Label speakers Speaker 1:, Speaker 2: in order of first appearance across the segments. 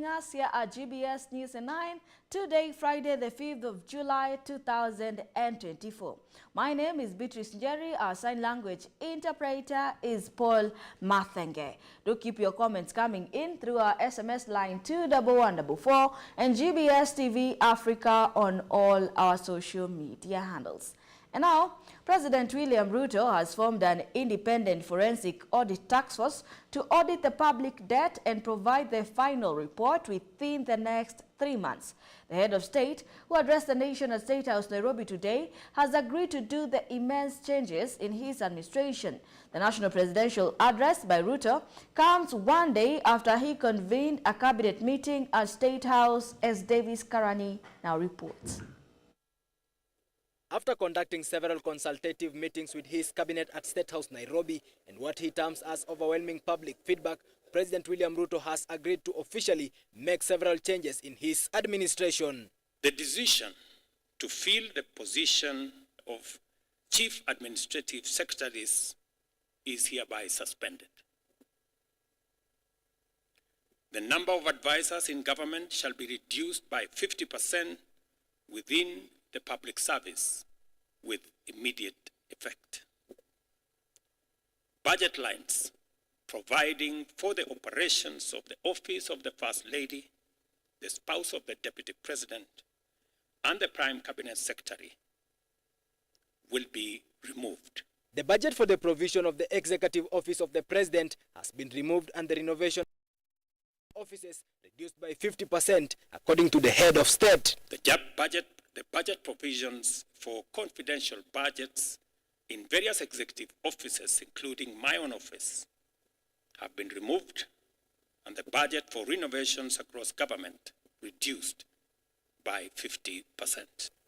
Speaker 1: joining us here at GBS News at 9, today, Friday, the 5th of July, 2024. My name is Beatrice Njeri. Our sign language interpreter is Paul Mathenge. Do keep your comments coming in through our SMS line 21144 and GBS TV Africa on all our social media handles. And now, President William Ruto has formed an independent forensic audit task force to audit the public debt and provide the final report within the next 3 months. The head of state, who addressed the nation at State House, Nairobi today, has agreed to do the immense changes in his administration. The national presidential address by Ruto comes one day after he convened a cabinet meeting at State House, as Davis Karani now reports.
Speaker 2: After conducting several consultative meetings with his cabinet at State House, Nairobi, and what he terms as overwhelming public feedback, President William Ruto has agreed to officially make several changes in his administration.
Speaker 3: The decision to fill the position of Chief Administrative Secretaries is hereby suspended. The number of advisors in government shall be reduced by 50% within the public service with immediate effect. Budget lines providing for the operations of the office of the First Lady, the spouse of the Deputy President, and the Prime Cabinet Secretary will be removed.
Speaker 2: The budget for the provision of the Executive Office of the President has been removed and the renovation offices reduced by 50%, according to the head of state.
Speaker 3: The budget provisions for confidential budgets in various executive offices, including my own office, have been removed, and the budget for renovations across government reduced by 50%.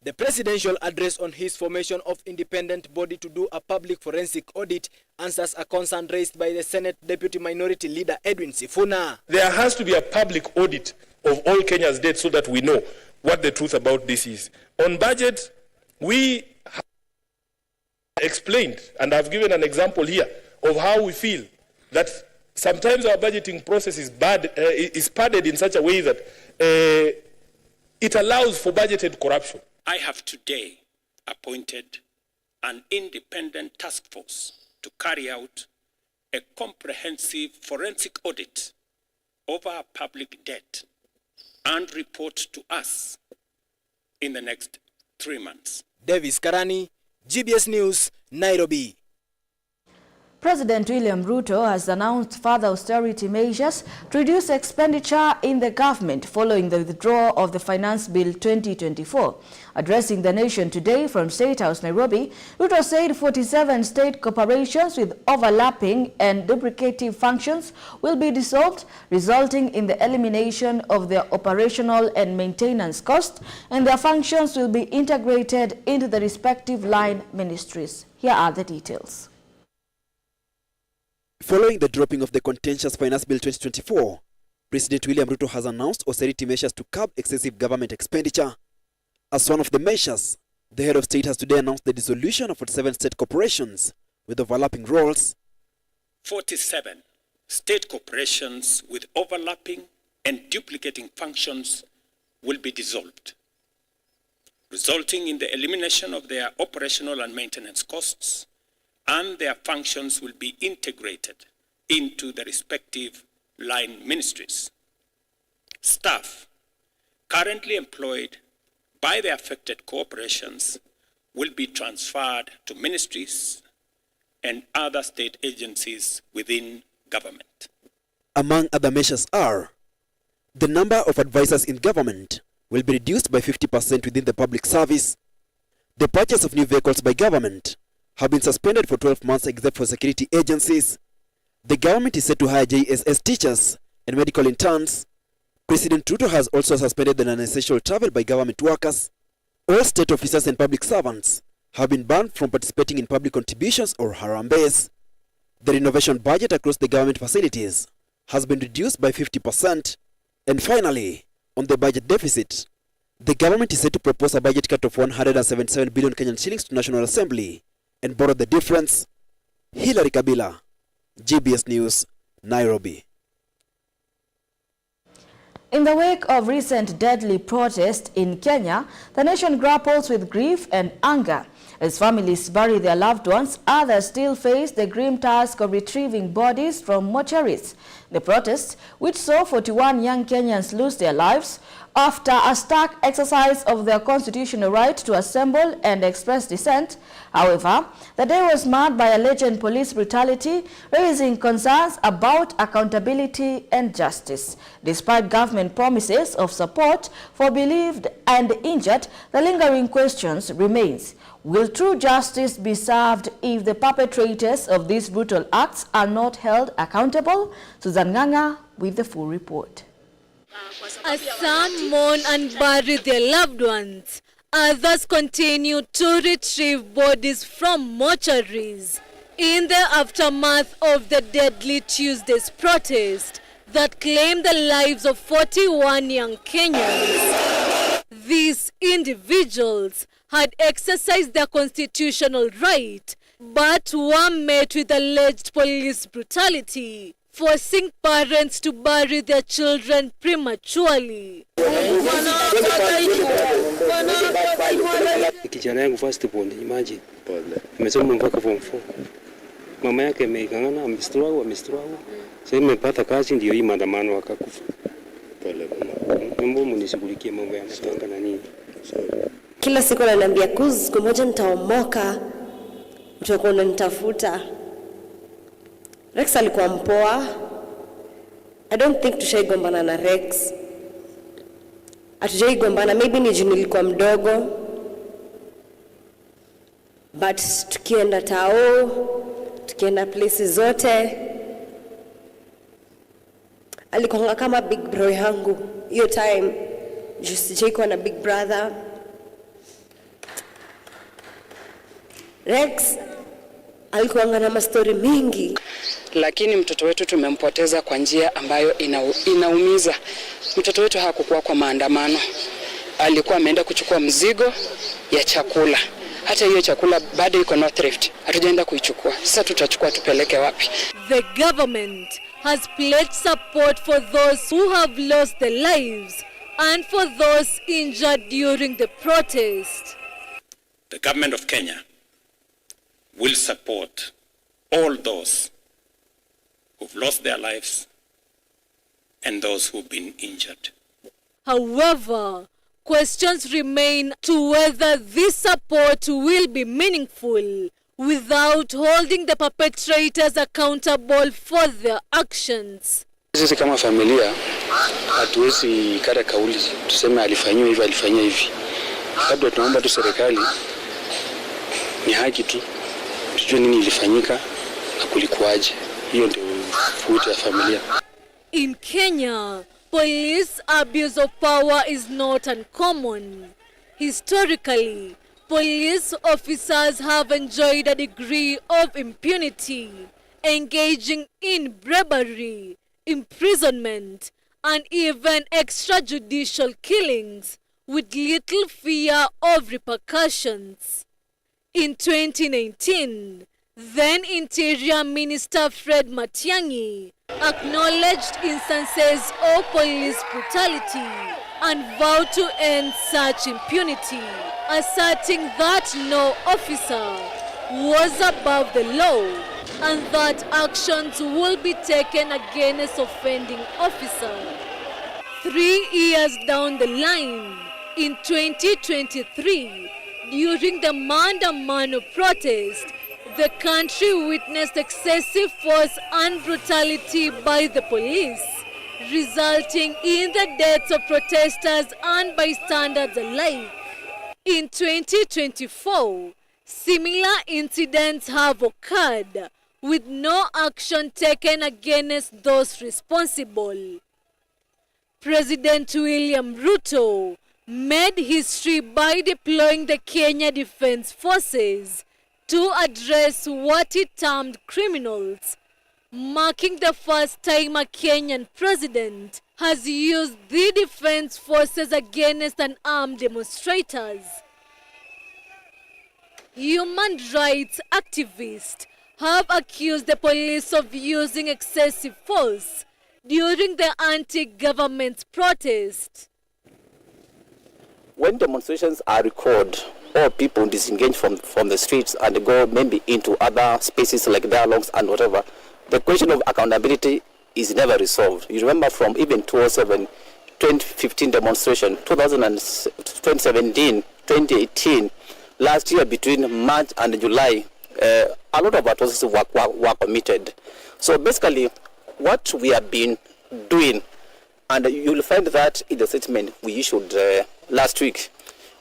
Speaker 2: The presidential address on his formation of independent body to do a public forensic audit answers a concern raised by the Senate Deputy Minority Leader Edwin Sifuna.
Speaker 4: There has to be a public audit of all Kenya's debt so that we know what the truth about this is. On budget, we have explained, and I've given an example here of how we feel that sometimes our budgeting process is padded in such a way that it allows for budgeted corruption.
Speaker 3: I have today appointed an independent task force to carry out a comprehensive forensic audit of our public debt and report to us in the next 3 months.
Speaker 2: Davis Karani, GBS News, Nairobi.
Speaker 1: President William Ruto has announced further austerity measures to reduce expenditure in the government following the withdrawal of the Finance Bill 2024. Addressing the nation today from State House, Nairobi, Ruto said 47 state corporations with overlapping and duplicative functions will be dissolved, resulting in the elimination of their operational and maintenance costs, and their functions will be integrated into the respective line ministries. Here are the details.
Speaker 5: Following the dropping of the contentious Finance Bill 2024, President William Ruto has announced austerity measures to curb excessive government expenditure. As one of the measures, the head of state has today announced the dissolution of 47 state corporations with overlapping roles.
Speaker 3: 47 state corporations with overlapping and duplicating functions will be dissolved, resulting in the elimination of their operational and maintenance costs, and their functions will be integrated into the respective line ministries. Staff currently employed by the affected corporations will be transferred to ministries and other state agencies within government.
Speaker 5: Among other measures are, the number of advisors in government will be reduced by 50% within the public service. The purchase of new vehicles by government have been suspended for 12 months except for security agencies. The government is set to hire JSS teachers and medical interns. President Ruto has also suspended the non-essential travel by government workers. All state officers and public servants have been banned from participating in public contributions or harambes. The renovation budget across the government facilities has been reduced by 50%. And finally, on the budget deficit, the government is set to propose a budget cut of 177 billion Kenyan shillings to National Assembly and borrow the difference. Hilary Kabila, GBS News, Nairobi.
Speaker 1: In the wake of recent deadly protests in Kenya, the nation grapples with grief and anger. As families bury their loved ones, others still face the grim task of retrieving bodies from mortuaries. The protests, which saw 41 young Kenyans lose their lives after a stark exercise of their constitutional right to assemble and express dissent. However, the day was marked by alleged police brutality, raising concerns about accountability and justice. Despite government promises of support for bereaved and injured, the lingering questions remains. Will true justice be served if the perpetrators of these brutal acts are not held accountable? Susan Nganga with the full report.
Speaker 6: As some mourn and bury their loved ones, others continue to retrieve bodies from mortuaries. In the aftermath of the deadly Tuesday's protest that claimed the lives of 41 young Kenyans, these individuals had exercised their constitutional right, but were met with alleged police brutality, forcing parents to bury their children prematurely.
Speaker 7: Kijana yangu first born, imagine. Amesoma mpaka form 4. Mama yake ameikangana, amestruggle. Sasa nimepata kazi ndio hii maandamano akakufa. Mambo munishughulikie mambo ya matanga na nini.
Speaker 8: Kila siku ananiambia siku moja nitaomoka, utakuwa unanitafuta. Rex alikuwa mpoa. I don't think tushaigombana na Rex. Hatujaigombana, maybe ni juu nilikuwa mdogo. But tukienda tao, tukienda places zote, alikuwa kama big bro yangu. Hiyo time, sijaikuwa na big brother. Rex alikuwa na mastori mingi.
Speaker 9: Lakini mtoto wetu tumempoteza kwa njia ambayo inaumiza. Mtoto wetu hakukuwa kwa maandamano. Alikuwa ameenda kuchukua mzigo ya chakula. Hata hiyo chakula bado iko North Rift. Hatujaenda kuichukua. Sasa tutachukua tupeleke wapi?
Speaker 6: The government has pledged support for those who have lost their lives and for those injured during the protest.
Speaker 3: The government of Kenya will support all those who've lost their lives and those who've been injured.
Speaker 6: However, questions remain to whether this support will be meaningful without holding the perpetrators accountable for their actions.
Speaker 7: Sisi kama familia hatuwezi kata kauli tuseme alifanywa hivi. Labda tunaomba tu serikali ni haki tu tujue nini ilifanyika na kulikuaje. Hiyo ndio futi ya familia.
Speaker 6: In Kenya, police abuse of power is not uncommon. Historically, police officers have enjoyed a degree of impunity, engaging in bribery, imprisonment, and even extrajudicial killings with little fear of repercussions. In 2019, then Interior Minister Fred Matiang'i acknowledged instances of police brutality and vowed to end such impunity, asserting that no officer was above the law and that actions will be taken against offending officers. 3 years down the line, in 2023, during the Maandamano protest, the country witnessed excessive force and brutality by the police, resulting in the deaths of protesters and bystanders alike. In 2024, similar incidents have occurred, with no action taken against those responsible. President William Ruto made history by deploying the Kenya Defence Forces to address what he termed criminals, marking the first time a Kenyan president has used the defense forces against unarmed demonstrators. Human rights activists have accused the police of using excessive force, during the anti-government protest.
Speaker 10: When demonstrations are recorded or people disengage from the streets and go maybe into other spaces like dialogues and whatever, the question of accountability is never resolved. You remember from even 2007, 2015 demonstration, 2017, 2018, last year between March and July, a lot of atrocities were committed. So basically, what we have been doing, and you'll find that in the statement we issued last week,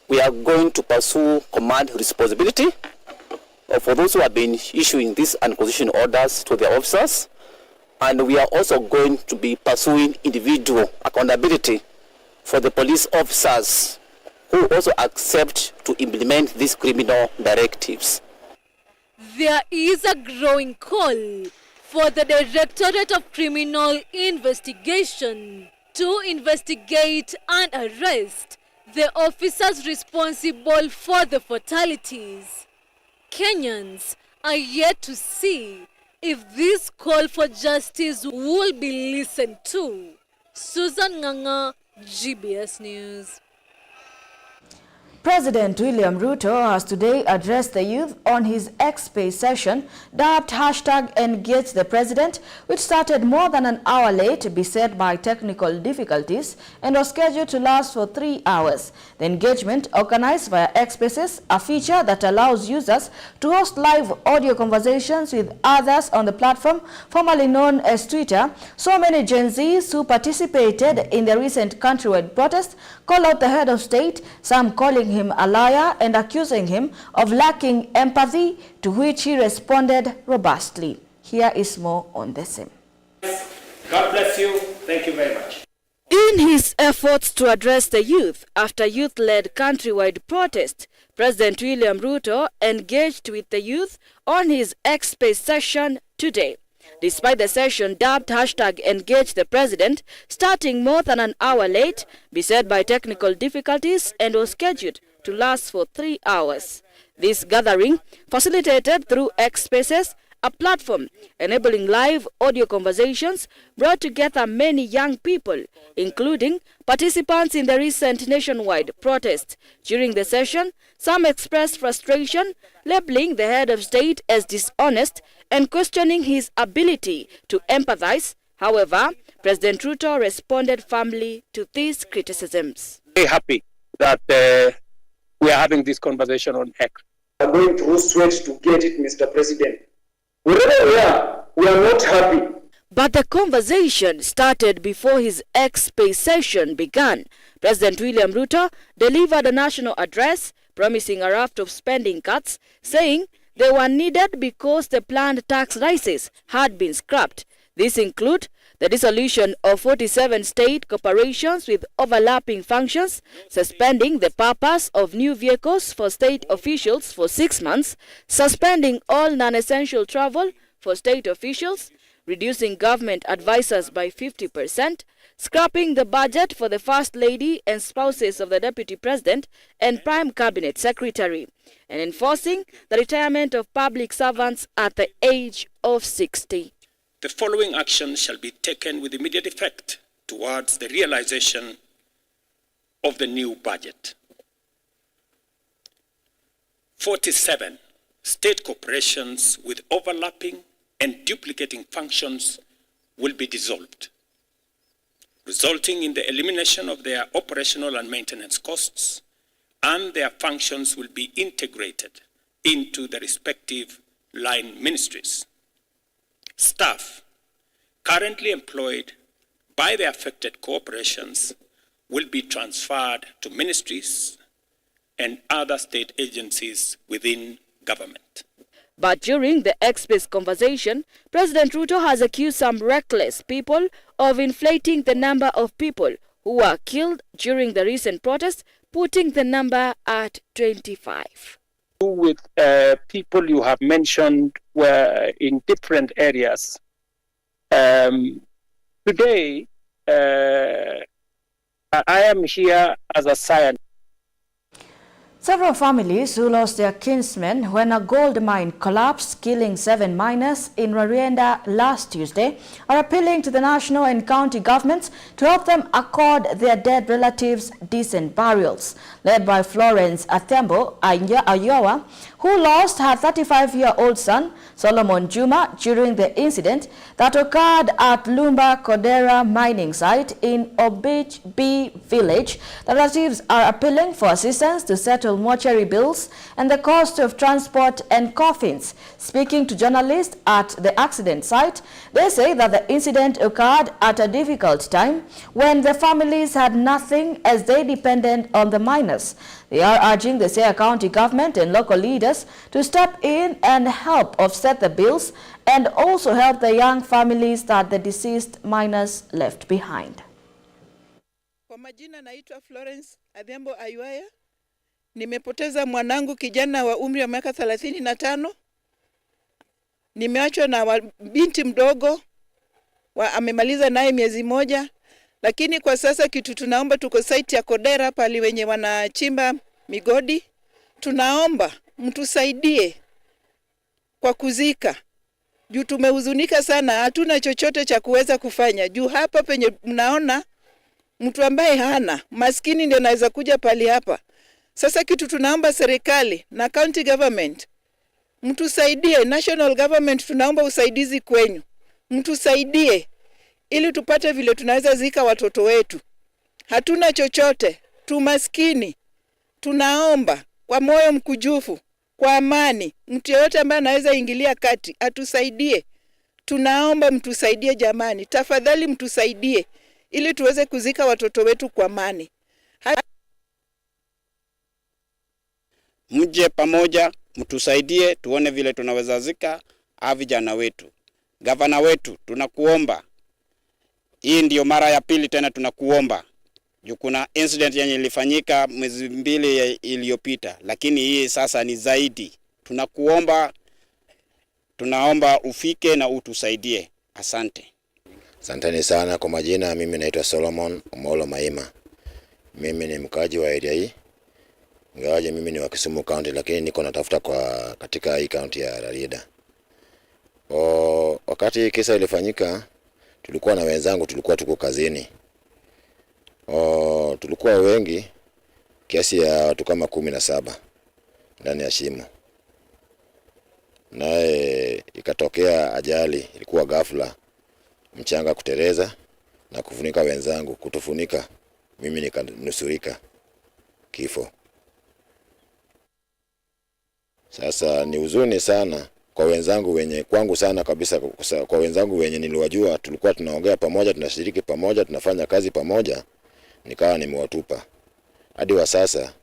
Speaker 10: we are going to pursue command responsibility for those who have been issuing these unconstitutional orders to their officers, and we are also going to be pursuing individual accountability for the police officers who also accept to implement these criminal directives.
Speaker 6: There is a growing call for the Directorate of Criminal Investigation to investigate and arrest the officers responsible for the fatalities. Kenyans are yet to see if this call for justice will be listened to. Susan Nganga, GBS News.
Speaker 1: President William Ruto has today addressed the youth on his X-Space session dubbed #Engage the President, which started more than an hour late, beset by technical difficulties, and was scheduled to last for 3 hours. The engagement, organized via X-Spaces, a feature that allows users to host live audio conversations with others on the platform, formerly known as Twitter. So many Gen Zs who participated in the recent countrywide protest call out the head of state, some calling him a liar and accusing him of lacking empathy, to which he responded robustly. Here is more on the same.
Speaker 3: God bless you. Thank you very much.
Speaker 1: In his efforts to address the youth after youth-led countrywide protest, President William Ruto engaged with the youth on his X-Space session today. Despite the session dubbed #Engage the President, starting more than an hour late, beset by technical difficulties, and was scheduled to last for 3 hours. This gathering, facilitated through X-Spaces, a platform enabling live audio conversations, brought together many young people, including participants in the recent nationwide protest. During the session, some expressed frustration, labeling the head of state as dishonest and questioning his ability to empathize. However, President Ruto responded firmly to these criticisms.
Speaker 3: Very happy that we are having this conversation on X.
Speaker 11: We are going to sweat to get it, Mr. President. Wherever we are not happy.
Speaker 1: But the conversation started before his X-Space session began. President William Ruto delivered a national address promising a raft of spending cuts, saying they were needed because the planned tax rises had been scrapped. These include the dissolution of 47 state corporations with overlapping functions, suspending the purpose of new vehicles for state officials for 6 months, suspending all non-essential travel for state officials, reducing government advisors by 50%, scrapping the budget for the First Lady and spouses of the Deputy President and Prime Cabinet Secretary, and enforcing the retirement of public servants at the age of 60.
Speaker 3: The following actions shall be taken with immediate effect towards the realization of the new budget. 47 state corporations with overlapping and duplicating functions will be dissolved, resulting in the elimination of their operational and maintenance costs, and their functions will be integrated into the respective line ministries. Staff currently employed by the affected corporations will be transferred to ministries and other state agencies within government.
Speaker 1: But during the X-Space conversation, President Ruto has accused some reckless people of inflating the number of people who were killed during the recent protests, putting the number at 25.
Speaker 3: With people you have mentioned were in different areas. Today, I am here as a scientist.
Speaker 1: Several families who lost their kinsmen when a gold mine collapsed, killing 7 miners in Rwanda last Tuesday, are appealing to the national and county governments to help them accord their dead relatives decent burials. Led by Florence Athembo Ayowa, who lost her 35-year-old son, Solomon Juma, during the incident that occurred at Lumba Kodera mining site in Obich B village, the relatives are appealing for assistance to settle mortuary bills and the cost of transport and coffins. Speaking to journalists at the accident site, they say that the incident occurred at a difficult time when the families had nothing as they depended on the miners. They are urging the Siaya County government and local leaders to step in and help offset the bills and also help the young families that the deceased miners left behind.
Speaker 12: Kwa majina naitwa Florence Athembo Ayowa. Nimepoteza mwanangu kijana wa umri wa miaka 35. Nimeachwa na binti mdogo amemaliza naye miezi 1. Lakini kwa sasa kitu tunaomba, tuko site ya Kodera pali wenye wanachimba migodi. Tunaomba mtusaidie kwa kuzika. Juu tumehuzunika sana, hatuna chochote cha kuweza kufanya. Juu hapa penye mnaona mtu ambaye hana, maskini ndio anaweza kuja pali hapa. Sasa kitu tunaomba serikali na county government, mtusaidie. National government tunaomba usaidizi kwenyu. Mtusaidie ili tupate vile tunaweza zika watoto wetu. Hatuna chochote, tu maskini. Tunaomba kwa moyo mkujufu, kwa amani, mtu yeyote ambaye anaweza ingilia kati atusaidie. Tunaomba mtusaidie jamani, tafadhali mtusaidie ili tuweze kuzika watoto wetu kwa amani.
Speaker 13: Mje pamoja, mtusaidie tuone vile tunaweza zika vijana wetu. Gavana wetu, tunakuomba. Hii ndio mara ya pili tena tunakuomba. Juu kuna incident yenye ilifanyika mwezi 2 iliyopita, lakini hii sasa ni zaidi. Tunaomba ufike na utusaidie. Asante.
Speaker 14: Asanteni sana. Kwa majina, mimi naitwa Solomon Omolo Maima. Mimi ni mkaji wa area hii. Ingawaje mimi ni wa Kisumu County, lakini niko natafuta katika hii county ya Rwanda. Wakati kisa ilifanyika, tulikuwa na wenzangu, tulikuwa tuko kazini. Tulikuwa wengi kiasi ya watu kama 17 ndani ya shimo. Naye ikatokea ajali, ilikuwa ghafla, mchanga kuteleza na kufunika wenzangu, kutufunika. Mimi nikanusurika kifo. Sasa ni huzuni sana kwa wenzangu wenye, kwangu sana kabisa, kwa wenzangu wenye niliwajua, tulikuwa tunaongea pamoja, tunashiriki pamoja, tunafanya kazi pamoja, nikawa nimewatupa. Hadi wa sasa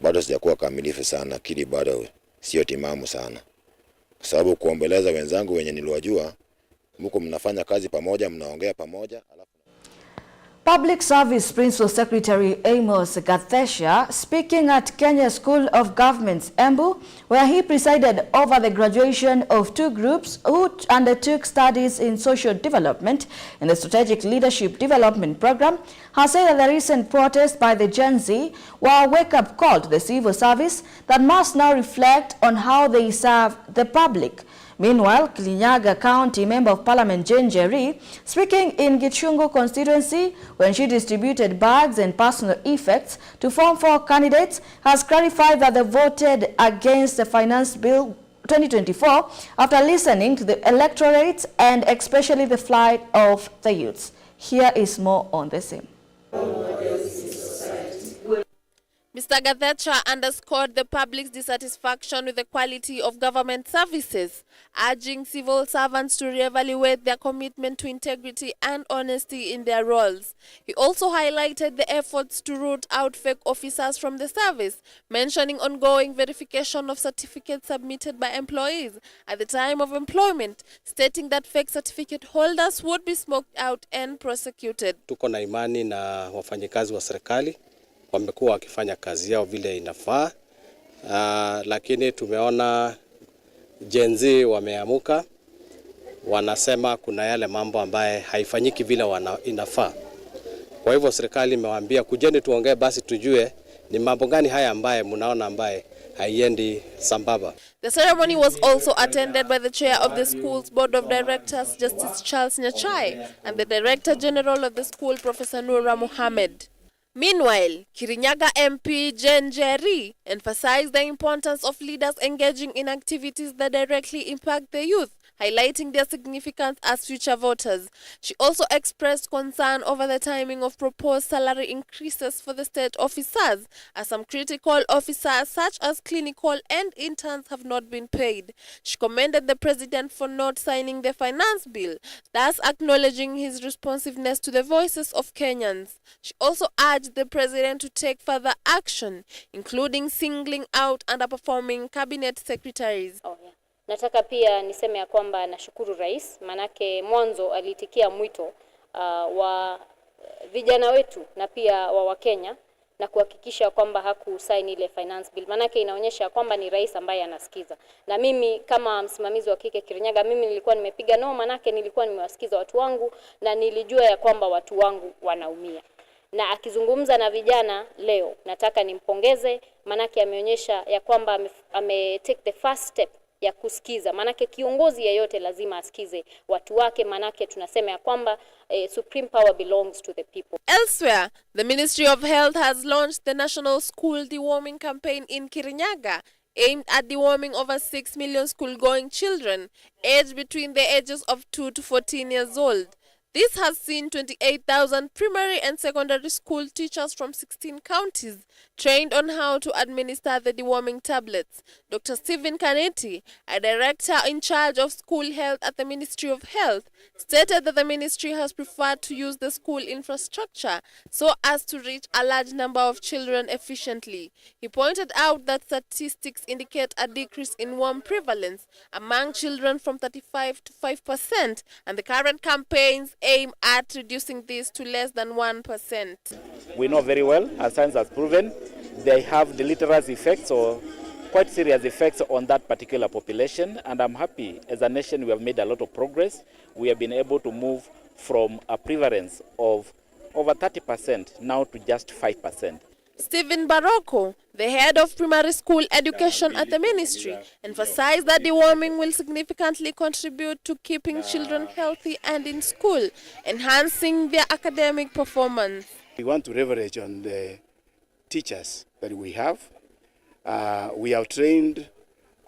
Speaker 14: bado sijakuwa kamilifu sana, kili bado sio timamu sana. Kwa sababu kuombeleza wenzangu wenye niliwajua, mko mnafanya kazi pamoja, mnaongea pamoja.
Speaker 1: Public Service Principal Secretary Amos Gathesha, speaking at Kenya School of Government's Embu, where he presided over the graduation of 2 groups who undertook studies in social development in the Strategic Leadership Development Program, has said that the recent protest by the Gen Z were a wake-up call to the civil service that must now reflect on how they serve the public. Meanwhile, Kirinyaga County Member of Parliament Jane Njeri, speaking in Gichungu constituency when she distributed bags and personal effects to Form 4 candidates, has clarified that they voted against the Finance Bill 2024 after listening to the electorates and especially the flight of the youths. Here is more on the same.
Speaker 15: Mr. Gathesha underscored the public's dissatisfaction with the quality of government services, urging civil servants to reevaluate their commitment to integrity and honesty in their roles. He also highlighted the efforts to root out fake officers from the service, mentioning ongoing verification of certificates submitted by employees at the time of employment, stating that fake certificate holders would be smoked out and prosecuted.
Speaker 16: Tuko na imani na wafanyikazi wa serikali wamekuwa wakifanya kazi yao vile inafaa, lakini tumeona Gen Z wameamuka, wanasema kuna yale mambo ambaye haifanyiki vile inafaa. Kwa hivyo serikali imewaambia kujeni tuongee basi tujue Ni mambo gani haya ambaye mnaona ambaye haiendi sambamba?
Speaker 15: The ceremony was also attended by the chair of the school's board of directors, Justice Charles Nyachai, and the director general of the school, Professor Noura Mohammed. Meanwhile, Kirinyaga MP Jen Jerry emphasized the importance of leaders engaging in activities that directly impact the youth, highlighting their significance as future voters. She also expressed concern over the timing of proposed salary increases for the state officers, as some critical officers such as clinical and interns have not been paid. She commended the president for not signing the finance bill, thus acknowledging his responsiveness to the voices of Kenyans. She also urged the president to take further action, including singling out underperforming cabinet secretaries.
Speaker 17: Nataka pia niseme ya kwamba nashukuru rais, manake mwanzo alitikia mwito wa vijana wetu na pia wa Wakenya na kuhakikisha kwamba hakusaini ile finance bill. Manake inaonyesha kwamba ni rais ambaye anasikiza. Na mimi kama msimamizi wa kike Kirinyaga, mimi nilikuwa nimepiga no, manake nilikuwa nimewasikiza watu wangu na nilijua ya kwamba watu wangu wanaumia. Na akizungumza na vijana leo, nataka nimpongeze, manake ameonyesha ya kwamba take the first step ya kusikiza. Manake kiongozi yeyote lazima asikize watu wake, manake tunasema ya kwamba supreme power belongs to the people.
Speaker 15: Elsewhere, the Ministry of Health has launched the National School Deworming Campaign in Kirinyaga, aimed at deworming over 6 million school-going children aged between the ages of 2 to 14 years old. This has seen 28,000 primary and secondary school teachers from 16 counties trained on how to administer the deworming tablets. Dr. Stephen Kaneti, a director in charge of school health at the Ministry of Health, stated that the ministry has preferred to use the school infrastructure so as to reach a large number of children efficiently. He pointed out that statistics indicate a decrease in worm prevalence among children from 35 to 5%, and the current campaigns aim at reducing this to less than 1%.
Speaker 18: We know very well, as science has proven, they have deleterious effects or quite serious effects on that particular population, and I'm happy as a nation we have made a lot of progress. We have been able to move from a prevalence of over 30% now to just 5%.
Speaker 15: Stephen Barocco, the head of primary school education at the ministry, emphasized that deworming will significantly contribute to keeping children healthy and in school, enhancing their academic performance.
Speaker 19: We want to leverage on the teachers that we have. We have trained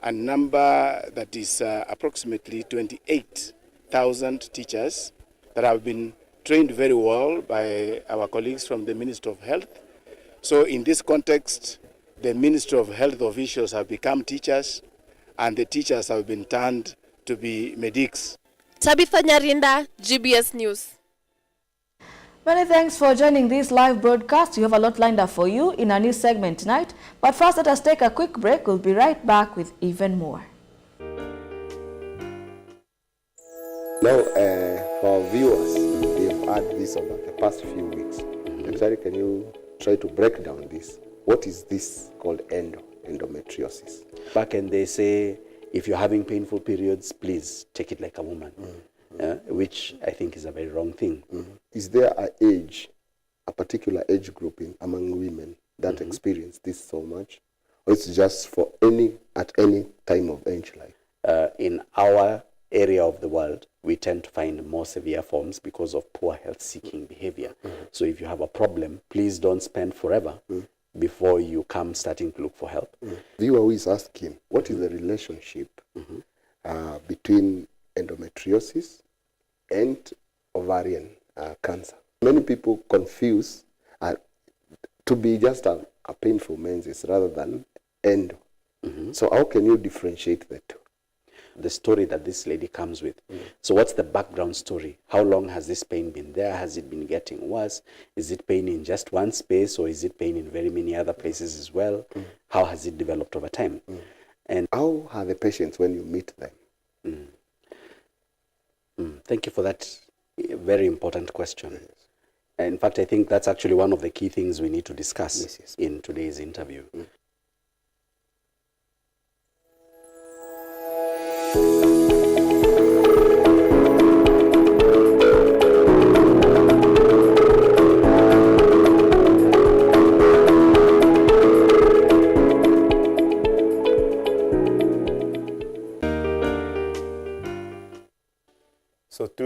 Speaker 19: a number that is approximately 28,000 teachers that have been trained very well by our colleagues from the Ministry of Health. So in this context, the Ministry of Health officials have become teachers, and the teachers have been turned to be medics.
Speaker 15: Tabitha Nyarinda, GBS News.
Speaker 1: Many thanks for joining this live broadcast. We have a lot lined up for you in our news segment tonight. But first, let us take a quick break. We'll be right back with even more.
Speaker 20: Now, for our viewers, they've had this over the past few weeks. Actually, can you try to break down this? What is this called endometriosis?
Speaker 21: Back and they say, if you're having painful periods, please take it like a woman, which I think is a very wrong thing.
Speaker 20: Is there an age, a particular age group among women that experience this so much? Or it's just for at any time of age life?
Speaker 21: In our area of the world, we tend to find more severe forms because of poor health-seeking behavior. So if you have a problem, please don't spend forever before you come starting to look for help.
Speaker 20: Viewer who is asking, what is the relationship between endometriosis and ovarian cancer? Many people confuse to be just a painful menses rather than endo. So how can you differentiate the two?
Speaker 21: The story that this lady comes with. So what's the background story? How long has this pain been there? Has it been getting worse? Is it pain in just one space, or is it pain in very many other places as well? How has it developed over time? And
Speaker 20: how are the patients when you meet them?
Speaker 21: Thank you for that very important question. In fact, I think that's actually one of the key things we need to discuss in today's interview.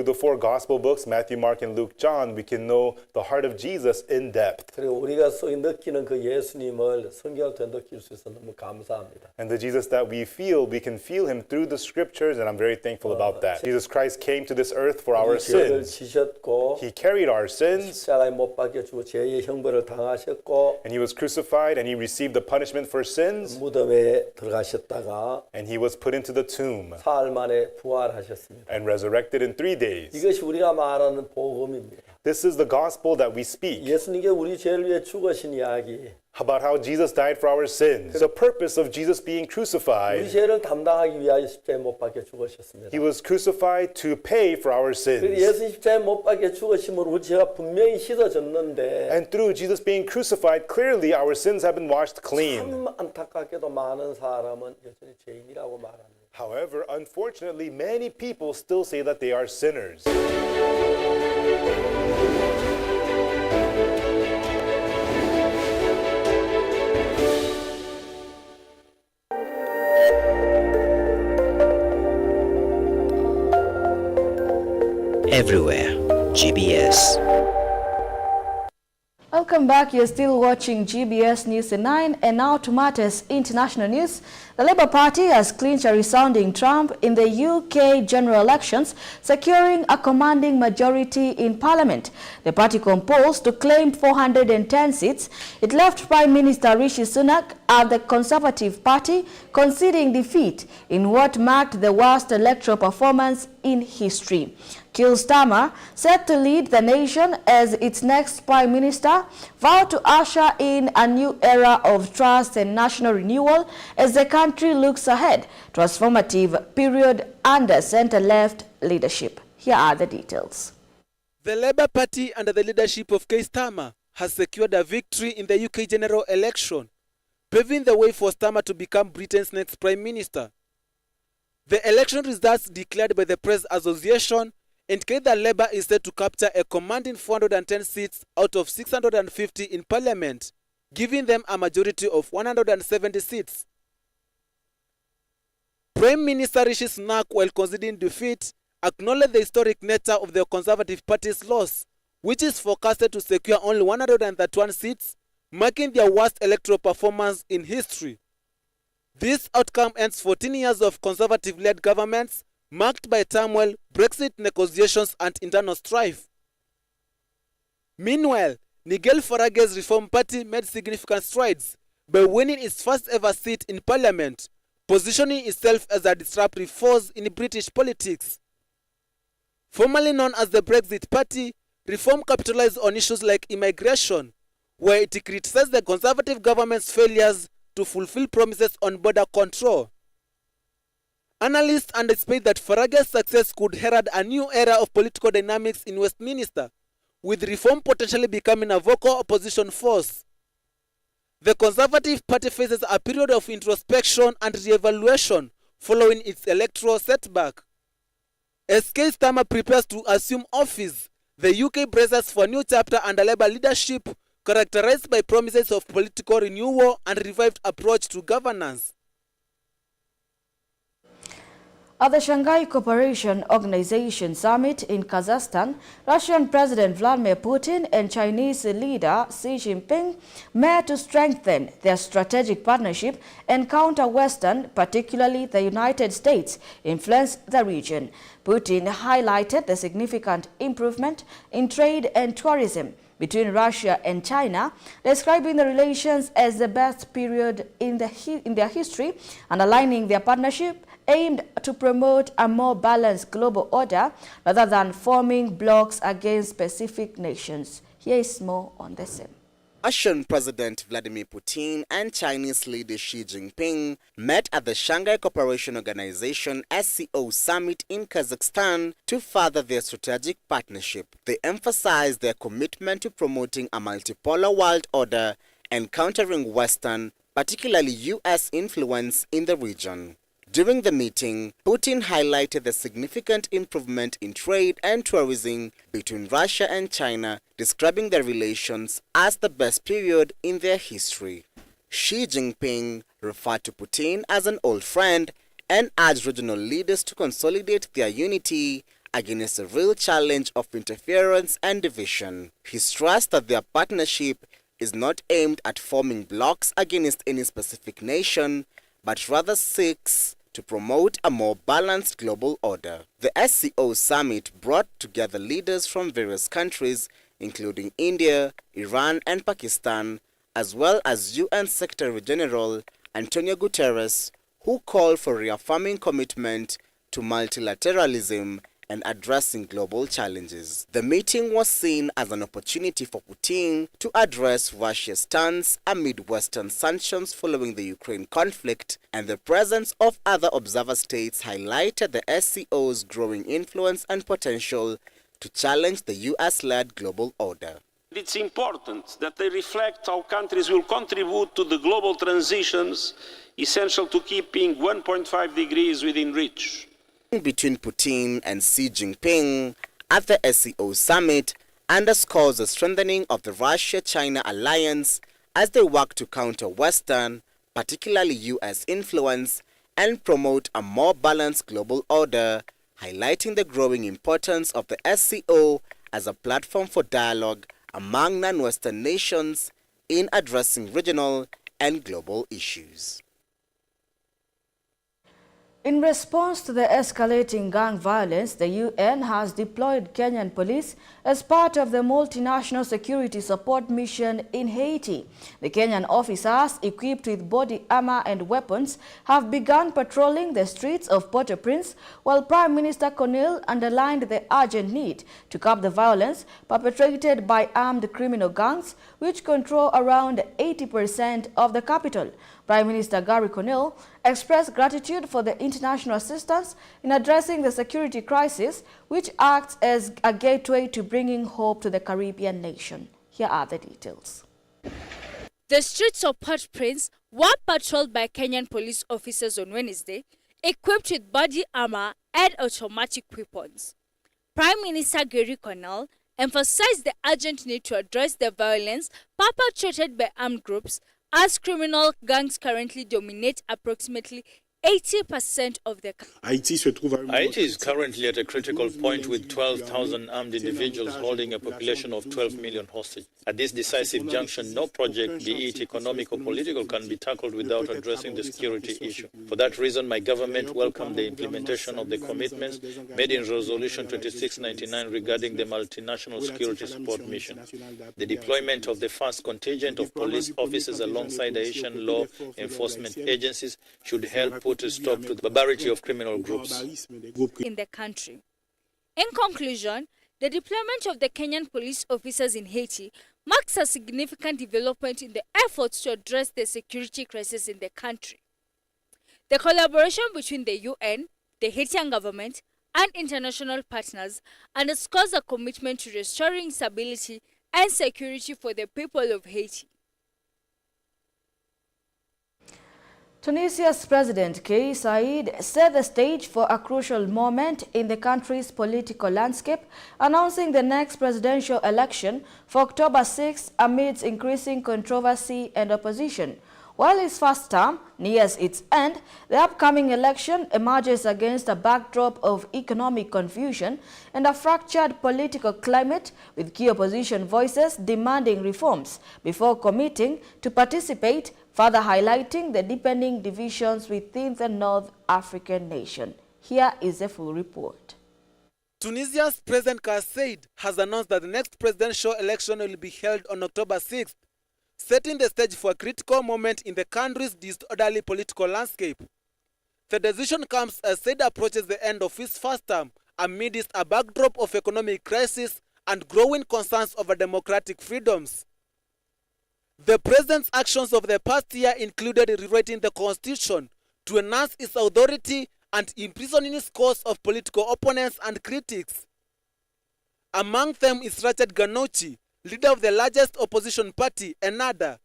Speaker 4: the four gospel books, Matthew, Mark, and Luke, John, we can know the heart of Jesus in depth.
Speaker 22: 그리고 우리가 느끼는 그 예수님을 성경을 통해 느낄 수 있어서 너무 감사합니다.
Speaker 4: And the Jesus that we can feel him through the scriptures, and I'm very thankful about that. Jesus Christ came to this earth for our sins.
Speaker 22: 지셨고,
Speaker 4: he carried our sins.
Speaker 22: 십자가에 못 박혀 죽어 죄의 형벌을 당하셨고,
Speaker 4: and he was crucified, and he received the punishment for sins.
Speaker 22: 무덤에 들어가셨다가,
Speaker 4: and he was put into the tomb.
Speaker 22: 사흘 만에 부활하셨습니다.
Speaker 4: and resurrected in 3 days.
Speaker 22: 이것이 우리가 말하는 복음입니다.
Speaker 4: This is the gospel that we speak.
Speaker 22: 예수님께 우리 죄를 위해 죽으신 이야기.
Speaker 4: About how Jesus died for our sins. The purpose of Jesus being crucified.
Speaker 22: 우리 죄를 담당하기 위하여 십자가에 못 박혀 죽으셨습니다.
Speaker 4: He was crucified to pay for our sins.
Speaker 22: 예수 십자가에 못 박혀 죽으심으로 우리 죄가 분명히 씻어졌는데.
Speaker 4: And through Jesus being crucified, clearly our sins have been washed clean.
Speaker 22: 참 안타깝게도 많은 사람은 여전히 죄인이라고 말합니다.
Speaker 4: However, unfortunately, many people still say that they are sinners.
Speaker 23: Everywhere, GBS.
Speaker 1: Welcome back. You're still watching GBS News at 9, and now to matters international news. The Labour Party has clinched a resounding trump in the UK general elections, securing a commanding majority in Parliament. The party composed to claim 410 seats. It left Prime Minister Rishi Sunak at the Conservative Party, conceding defeat in what marked the worst electoral performance in history. Keir Starmer, set to lead the nation as its next Prime Minister, vowed to usher in a new era of trust and national renewal as the country looks ahead, transformative period under centre-left leadership. Here are the details.
Speaker 24: The Labour Party, under the leadership of Keir Starmer, has secured a victory in the UK general election, paving the way for Starmer to become Britain's next Prime Minister. The election results declared by the Press Association indicate that Labour is set to capture a commanding 410 seats out of 650 in Parliament, giving them a majority of 170 seats. Prime Minister Rishi Sunak, while conceding defeat, acknowledged the historic nature of the Conservative Party's loss, which is forecasted to secure only 131 seats, marking their worst electoral performance in history. This outcome ends 14 years of Conservative-led governments marked by turmoil, Brexit negotiations and internal strife. Meanwhile, Nigel Farage's Reform Party made significant strides by winning its first ever seat in Parliament, positioning itself as a disruptive force in British politics. Formerly known as the Brexit Party, Reform capitalized on issues like immigration, where it criticized the Conservative government's failures to fulfill promises on border control. Analysts anticipate that Farage's success could herald a new era of political dynamics in Westminster, with Reform potentially becoming a vocal opposition force. The Conservative Party faces a period of introspection and re-evaluation following its electoral setback. As Keir Starmer prepares to assume office, the UK braces for a new chapter under Labour leadership, characterized by promises of political renewal and revived approach to governance.
Speaker 1: At the Shanghai Cooperation Organization Summit in Kazakhstan, Russian President Vladimir Putin and Chinese leader Xi Jinping met to strengthen their strategic partnership and counter Western, particularly the United States, influence the region. Putin highlighted the significant improvement in trade and tourism between Russia and China, describing the relations as the best period in their history, underlining their partnership aimed to promote a more balanced global order rather than forming blocs against specific nations. Here is more on the same.
Speaker 25: Russian President Vladimir Putin and Chinese leader Xi Jinping met at the Shanghai Cooperation Organization SCO Summit in Kazakhstan to further their strategic partnership. They emphasized their commitment to promoting a multipolar world order and countering Western, particularly U.S. influence in the region. During the meeting, Putin highlighted the significant improvement in trade and tourism between Russia and China, describing their relations as the best period in their history. Xi Jinping referred to Putin as an old friend and urged regional leaders to consolidate their unity against a real challenge of interference and division. He stressed that their partnership is not aimed at forming blocs against any specific nation, but rather seeks to promote a more balanced global order. The SCO summit brought together leaders from various countries, including India, Iran, and Pakistan, as well as UN Secretary General Antonio Guterres, who called for reaffirming commitment to multilateralism and addressing global challenges. The meeting was seen as an opportunity for Putin to address Russia's stance amid Western sanctions following the Ukraine conflict, and the presence of other observer states highlighted the SCO's growing influence and potential to challenge the US-led global order.
Speaker 2: It's important that they reflect how countries will contribute to the global transitions essential to keeping 1.5 degrees within reach.
Speaker 25: Between Putin and Xi Jinping at the SCO summit underscores the strengthening of the Russia-China alliance as they work to counter Western, particularly US influence, and promote a more balanced global order, highlighting the growing importance of the SCO as a platform for dialogue among non-Western nations in addressing regional and global issues.
Speaker 1: In response to the escalating gang violence, the UN has deployed Kenyan police as part of the multinational security support mission in Haiti. The Kenyan officers, equipped with body armor and weapons, have begun patrolling the streets of Port-au-Prince, while Prime Minister Conil underlined the urgent need to curb the violence perpetrated by armed criminal gangs, which control around 80% of the capital. Prime Minister Gary Conil expressed gratitude for the international assistance in addressing the security crisis, which acts as a gateway to bringing hope to the Caribbean nation. Here are the details.
Speaker 6: The streets of Port-au-Prince were patrolled by Kenyan police officers on Wednesday, equipped with body armor and automatic weapons. Prime Minister Gary Conil emphasized the urgent need to address the violence perpetrated by armed groups, as criminal gangs currently dominate approximately 80% of the country.
Speaker 5: Haiti is currently at a critical point with 12,000 armed individuals holding a population of 12 million hostage. At this decisive junction, no project, be it economic or political, can be tackled without addressing the security issue. For that reason, my government welcomed the implementation of the commitments made in Resolution 2699 regarding the multinational security support mission. The deployment of the first contingent of police officers alongside Haitian law enforcement agencies should help put a stop to the barbarity of criminal groups
Speaker 6: in the country. In conclusion, the deployment of the Kenyan police officers in Haiti marks a significant development in the efforts to address the security crisis in the country. The collaboration between the UN, the Haitian government, and international partners underscores a commitment to restoring stability and security for the people of Haiti.
Speaker 1: Tunisia's President Kais Saied set the stage for a crucial moment in the country's political landscape, announcing the next presidential election for October 6 amidst increasing controversy and opposition. While his first term nears its end, the upcoming election emerges against a backdrop of economic confusion and a fractured political climate, with key opposition voices demanding reforms before committing to participate, further highlighting the deepening divisions within the North African nation. Here is a full report.
Speaker 24: Tunisia's President Kais Saied has announced that the next presidential election will be held on October 6th, setting the stage for a critical moment in the country's disorderly political landscape. The decision comes as Saied approaches the end of his first term amidst a backdrop of economic crisis and growing concerns over democratic freedoms. The president's actions of the past year included rewriting the constitution to enhance its authority and imprisoning scores of political opponents and critics. Among them is Rachid Ghannouchi, leader of the largest opposition party, Ennahda,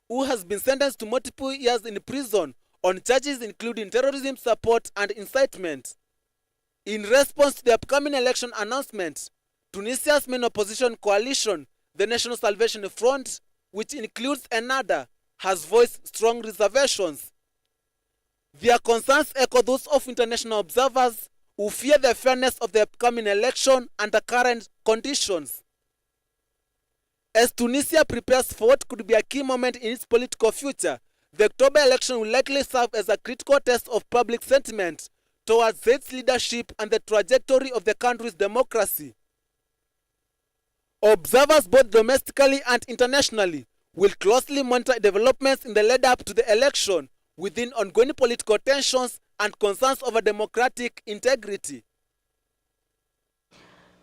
Speaker 24: who has been sentenced to multiple years in prison on charges including terrorism support and incitement. In response to the upcoming election announcement, Tunisia's main opposition coalition, the National Salvation Front, which includes Ennahda, has voiced strong reservations. Their concerns echo those of international observers who fear the fairness of the upcoming election under current conditions. As Tunisia prepares for what could be a key moment in its political future, the October election will likely serve as a critical test of public sentiment towards its leadership and the trajectory of the country's democracy. Observers both domestically and internationally will closely monitor developments in the lead-up to the election within ongoing political tensions and concerns over democratic integrity.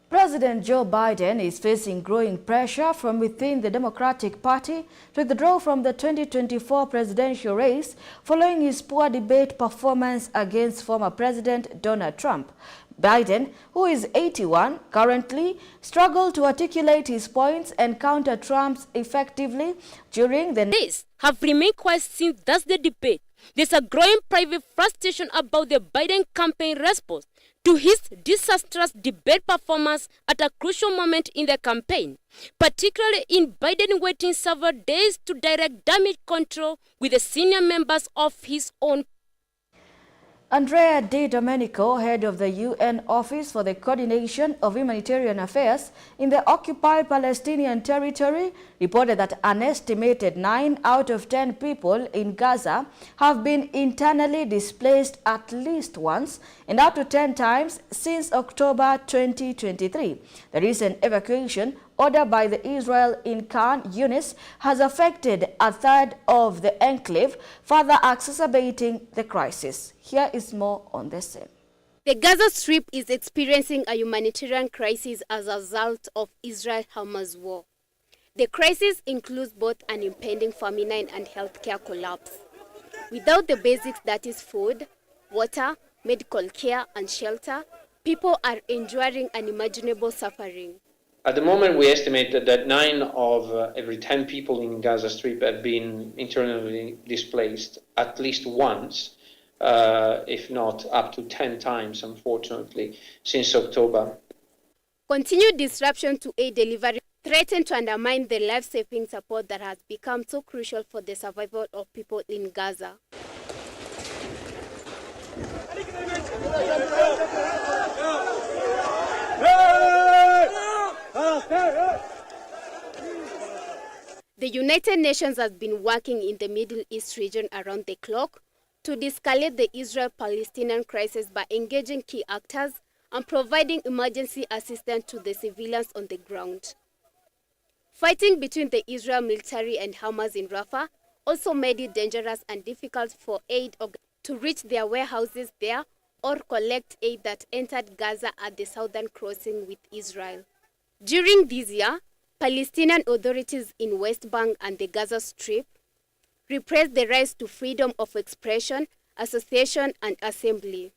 Speaker 1: President Joe Biden is facing growing pressure from within the Democratic Party to withdraw from the 2024 presidential race following his poor debate performance against former President Donald Trump. Biden, who is 81, currently struggled to articulate his points and counter Trump's effectively during the
Speaker 7: days have remained quiet since Thursday debate. There's a growing private frustration about the Biden campaign response to his disastrous debate performance at a crucial moment in the campaign, particularly in Biden waiting several days to direct damage control with the senior members of his own.
Speaker 1: Andrea Di Domenico, head of the UN Office for the Coordination of Humanitarian Affairs in the occupied Palestinian territory, reported that an estimated 9 out of 10 people in Gaza have been internally displaced at least once and up to 10 times since October 2023. The recent evacuation ordered by the Israel in Khan Yunis has affected a third of the enclave, further exacerbating the crisis. Here is more on the same.
Speaker 7: The Gaza Strip is experiencing a humanitarian crisis as a result of Israel-Hamas war. The crisis includes both an impending famine and healthcare collapse. Without the basics, that is food, water, medical care, and shelter, people are enduring unimaginable suffering.
Speaker 8: At the moment, we estimate that 9 of every 10 people in Gaza Strip have been internally displaced at least once, if not up to 10 times, unfortunately, since October.
Speaker 7: Continued disruption to aid delivery threaten to undermine the life-saving support that has become so crucial for the survival of people in Gaza. The United Nations has been working in the Middle East region around the clock to de-escalate the Israel-Palestinian crisis by engaging key actors and providing emergency assistance to the civilians on the ground. Fighting between the Israel military and Hamas in Rafah also made it dangerous and difficult for aid to reach their warehouses there or collect aid that entered Gaza at the southern crossing with Israel. During this year, Palestinian authorities in West Bank and the Gaza Strip repressed the rights to freedom of expression, association, and assembly.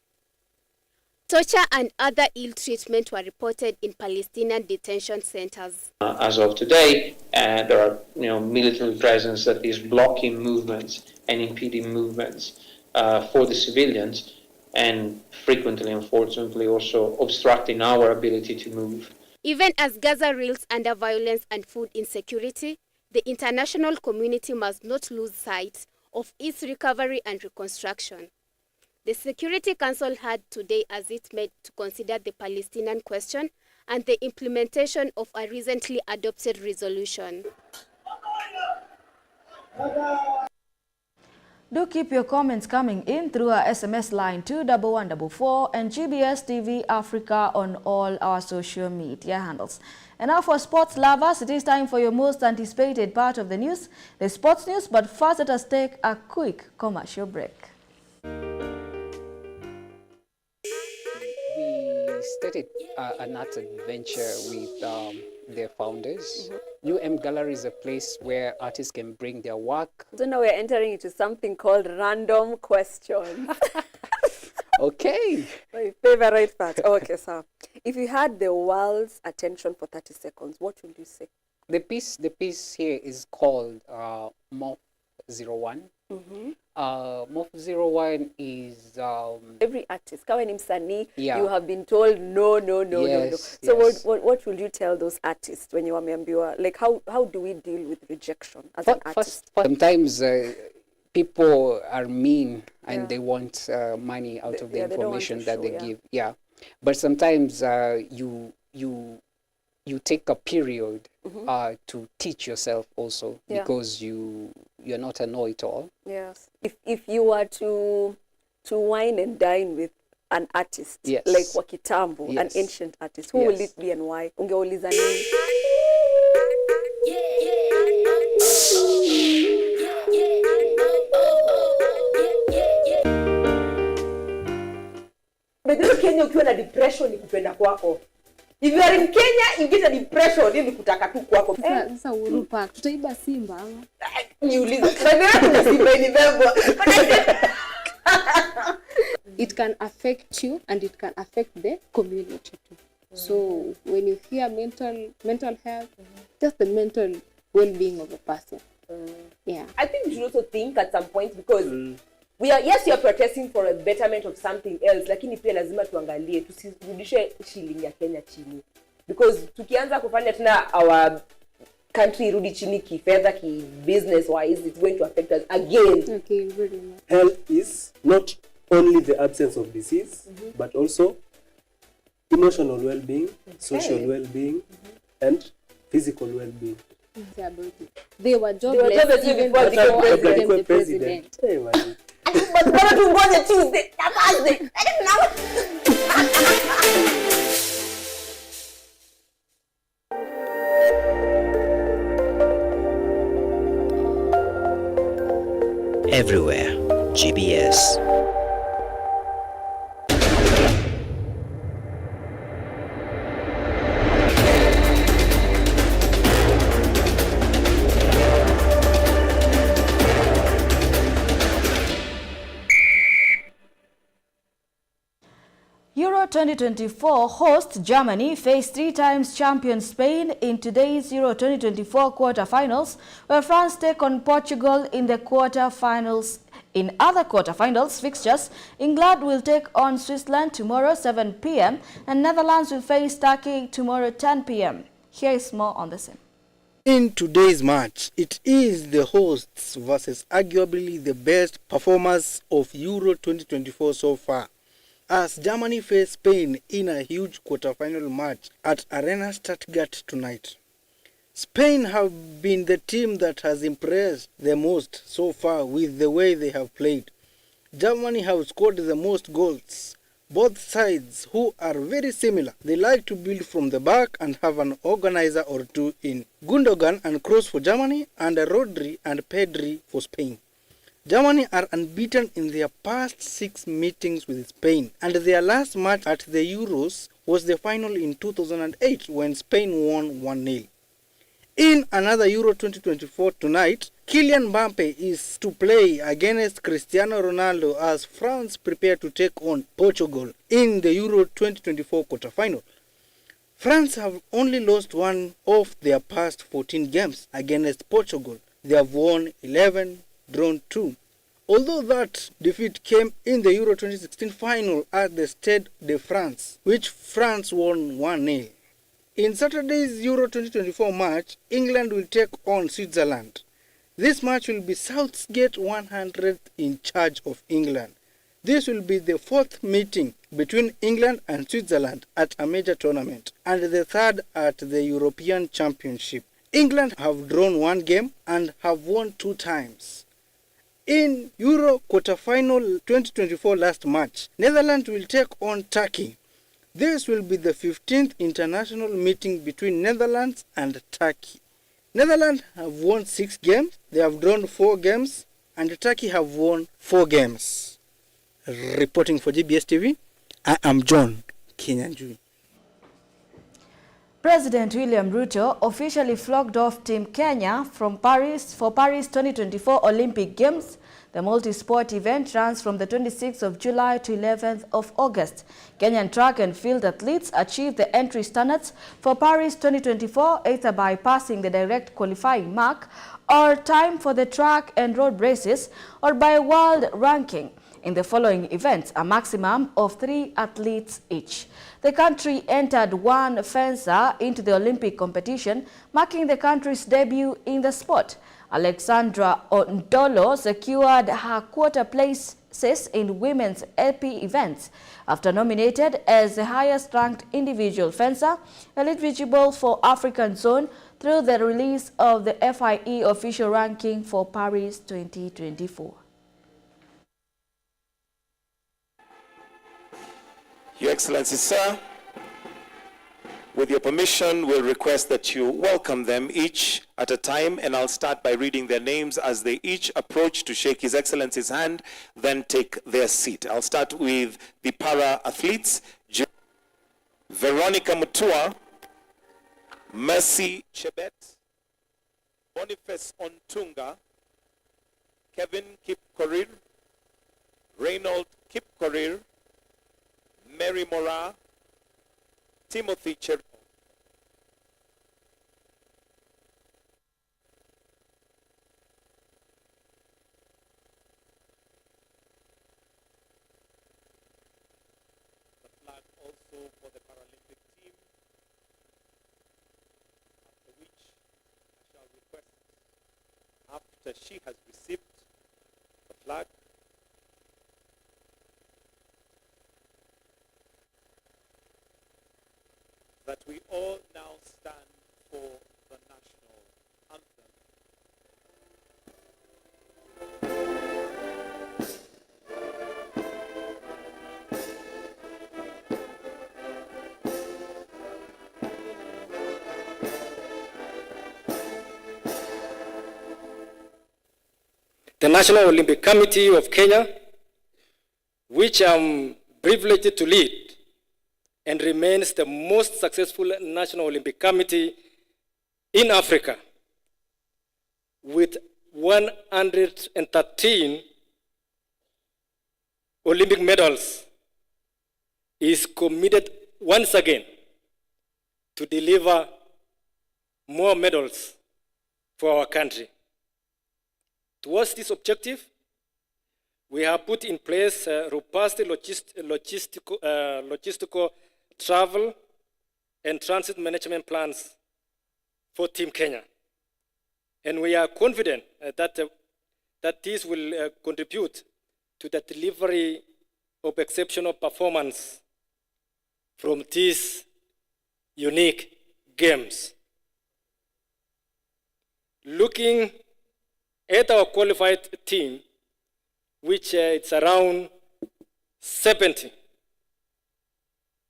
Speaker 7: Torture and other ill treatment were reported in Palestinian detention centers.
Speaker 8: As of today, there are military presence that is blocking movements and impeding movements for the civilians, and frequently, unfortunately, also obstructing our ability to move.
Speaker 7: Even as Gaza reels under violence and food insecurity, the international community must not lose sight of its recovery and reconstruction. The Security Council had today as it met to consider the Palestinian question and the implementation of a recently adopted resolution.
Speaker 1: Do keep your comments coming in through our SMS line 21144 and GBS TV Africa on all our social media handles. And now for sports lovers, it is time for your most anticipated part of the news, the sports news. But first, let us take a quick commercial break.
Speaker 9: We started an art adventure with their founders. UM Gallery is a place where artists can bring their work.
Speaker 10: So now we're entering into something called random questions.
Speaker 9: Okay.
Speaker 10: My favorite part. Okay, so if you had the world's attention for 30 seconds, what would you say?
Speaker 9: The piece here is called Morph 01. Morph 01 is
Speaker 10: every artist. Kawe ni msanii,
Speaker 9: yeah.
Speaker 10: You have been told no.
Speaker 9: Yes,
Speaker 10: So
Speaker 9: yes.
Speaker 10: what will you tell those artists when you wameambiwa? Like how do we deal with rejection as an artist?
Speaker 9: Sometimes people are mean and they want money out of the information that they give. Yeah. But sometimes you take a period to teach yourself also, because you're not a know-it-all.
Speaker 10: Yes. If you were to wine and dine with an artist, like Wakitambo, an ancient artist, who will it be and why? Ungeuliza nini?
Speaker 3: Bedero Kenya ukiwa na depression ni kupenda kwako. If you are in Kenya, you get a depression, ni kutaka tu kwako.
Speaker 11: Sasa Uhuru Park, tutaiba Simba ama?
Speaker 3: Niulize. Bedero kuna Simba ni bebo.
Speaker 11: It can affect you and it can affect the community too. So when you hear mental health, just the mental well-being of a person. Yeah.
Speaker 3: I think we should also think at some point, because we are protesting for a betterment of something else, lakini pia lazima tuangalie tusirudishe shilingi ya Kenya chini, because tukianza kufanya tena our country irudi chini kifedha, ki business wise, it's going to affect us again.
Speaker 11: Okay, very much.
Speaker 12: Health is not only the absence of disease, but also emotional well-being, social well-being, and physical well-being.
Speaker 11: They were jobless even before they became president.
Speaker 3: But bora tungoje Tuesday, Thursday.
Speaker 23: Everywhere, GBS.
Speaker 1: Euro 2024 host Germany face 3 times champion Spain in today's Euro 2024 quarterfinals, where France take on Portugal in the quarterfinals. In other quarterfinals fixtures, England will take on Switzerland tomorrow 7 p.m. and Netherlands will face Turkey tomorrow 10 p.m. Here is more on the same.
Speaker 13: In today's match, it is the hosts versus arguably the best performers of Euro 2024 so far, as Germany face Spain in a huge quarterfinal match at Arena Stuttgart tonight. Spain have been the team that has impressed the most so far with the way they have played. Germany have scored the most goals. Both sides, who are very similar, they like to build from the back and have an organizer or two in. Gundogan and Kroos for Germany, and Rodri and Pedri for Spain. Germany are unbeaten in their past 6 meetings with Spain, and their last match at the Euros was the final in 2008 when Spain won 1-0. In another Euro 2024 tonight, Kylian Mbappe is to play against Cristiano Ronaldo as France prepare to take on Portugal in the Euro 2024 quarterfinal. France have only lost 1 of their past 14 games against Portugal. They have won 11, drawn 2. Although that defeat came in the Euro 2016 final at the Stade de France, which France won 1-0. In Saturday's Euro 2024 match, England will take on Switzerland. This match will be Southgate 100th in charge of England. This will be the 4th meeting between England and Switzerland at a major tournament, and the 3rd at the European Championship. England have drawn 1 game and have won 2 times. In Euro quarterfinal 2024 last match, Netherlands will take on Turkey. This will be the 15th international meeting between Netherlands and Turkey. Netherlands have won 6 games, they have drawn 4 games, and Turkey have won 4 games. Reporting for GBS TV, I am John Kinyanjui.
Speaker 1: President William Ruto officially flogged off Team Kenya from Paris for Paris 2024 Olympic Games. The multi-sport event runs from the 26th of July to 11th of August. Kenyan track and field athletes achieved the entry standards for Paris 2024 either by passing the direct qualifying mark or time for the track and road races, or by world ranking. In the following events, a maximum of 3 athletes each. The country entered 1 fencer into the Olympic competition, marking the country's debut in the sport. Alexandra Ondolo secured her quarter place in women's AP events. After nominated as the highest-ranked individual fencer, eligible for African Zone through the release of the FIE official ranking for Paris 2024.
Speaker 14: Your Excellency, sir, with your permission, we'll request that you welcome them each at a time, and I'll start by reading their names as they each approach to shake His Excellency's hand, then take their seat. I'll start with the para-athletes. Veronica Mutua, Mercy Chebet, Boniface Ontunga, Kevin Kipkorir, Reynold Kipkorir, Mary Mora, Timothy Cher. The flag also for the Paralympic team, after which I shall request, after she has received the flag, that we all now stand for the national anthem.
Speaker 16: The National Olympic Committee of Kenya, which I'm privileged to lead, and remains the most successful National Olympic Committee in Africa, with 113 Olympic medals, is committed once again to deliver more medals for our country. Towards this objective, we have put in place robust logistical travel and transit management plans for Team Kenya. And we are confident that this will contribute to the delivery of exceptional performance from these unique games. Looking at our qualified team, which it's around 70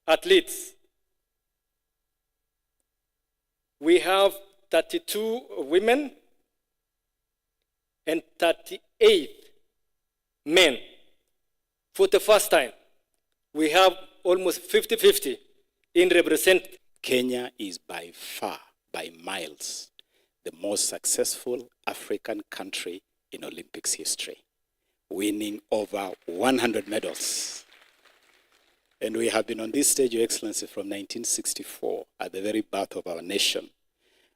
Speaker 16: athletes, we have 32 women and 38 men. For the first time, we have almost 50-50 in represent.
Speaker 21: Kenya is by far, by miles, the most successful African country in Olympics history, winning over 100 medals. And we have been on this stage, Your Excellency, from 1964, at the very birth of our nation,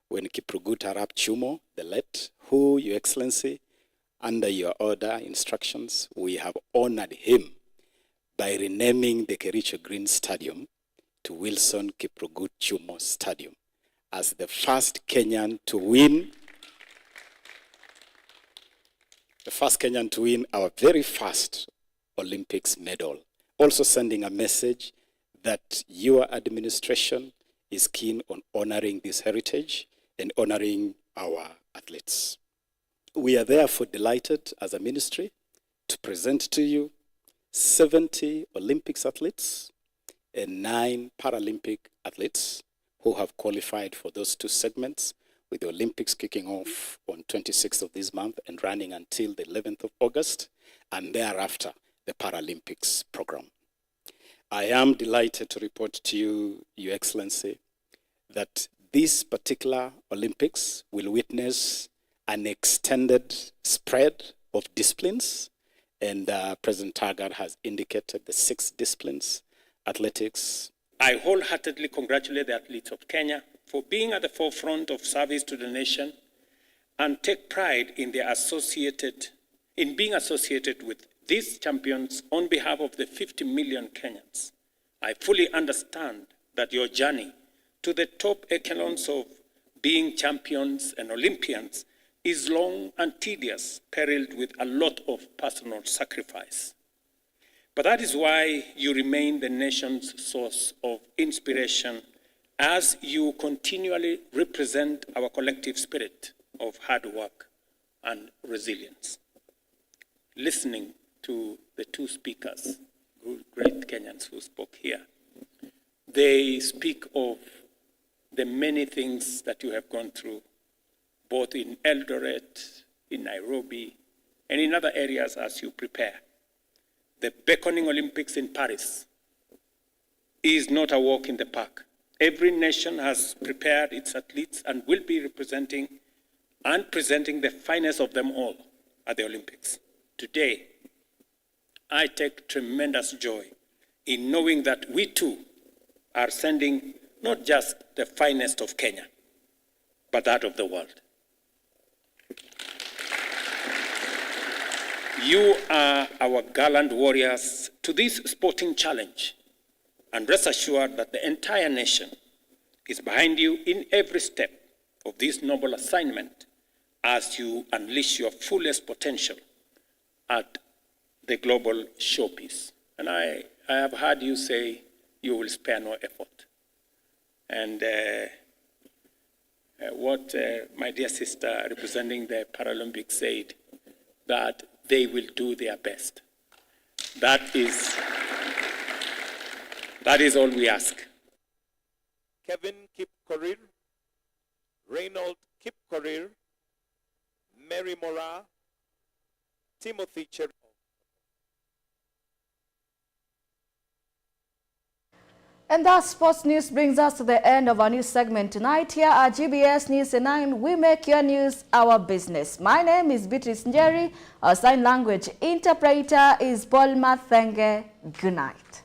Speaker 21: when Kiprugut Arap Chumo, the late, who, Your Excellency, under your order, instructions, we have honored him by renaming the Kericho Green Stadium to Wilson Kiprugut Chumo Stadium as the first Kenyan to win our very first Olympics medal. Also sending a message that your administration is keen on honoring this heritage and honoring our athletes. We are therefore delighted as a ministry to present to you 70 Olympics athletes and 9 Paralympic athletes who have qualified for those 2 segments, with the Olympics kicking off on 26th of this month and running until the 11th of August, and thereafter the Paralympics program. I am delighted to report to you, Your Excellency, that this particular Olympics will witness an extended spread of disciplines, and President Taggart has indicated the 6 disciplines: athletics.
Speaker 17: I wholeheartedly congratulate the athletes of Kenya for being at the forefront of service to the nation and take pride in being associated with these champions on behalf of the 50 million Kenyans. I fully understand that your journey to the top echelons of being champions and Olympians is long and tedious, periled with a lot of personal sacrifice. But that is why you remain the nation's source of inspiration as you continually represent our collective spirit of hard work and resilience. Listening to the two speakers, great Kenyans who spoke here, they speak of the many things that you have gone through, both in Eldoret, in Nairobi, and in other areas as you prepare. The beckoning Olympics in Paris is not a walk in the park. Every nation has prepared its athletes and will be representing and presenting the finest of them all at the Olympics. Today, I take tremendous joy in knowing that we too are sending not just the finest of Kenya, but that of the world. You are our gallant warriors to this sporting challenge, and rest assured that the entire nation is behind you in every step of this noble assignment as you unleash your fullest potential at the global showpiece. And I have heard you say you will spare no effort. And what my dear sister representing the Paralympics said, that they will do their best. That is all we ask.
Speaker 14: Kevin Kipkorir, Reynold Kipkorir, Mary Mora, Timothy Cher.
Speaker 1: And that sports news brings us to the end of our news segment tonight. Here at GBS News at 9, we make your news our business. My name is Beatrice Njeri. Our sign language interpreter is Paul Mathenge. Good night.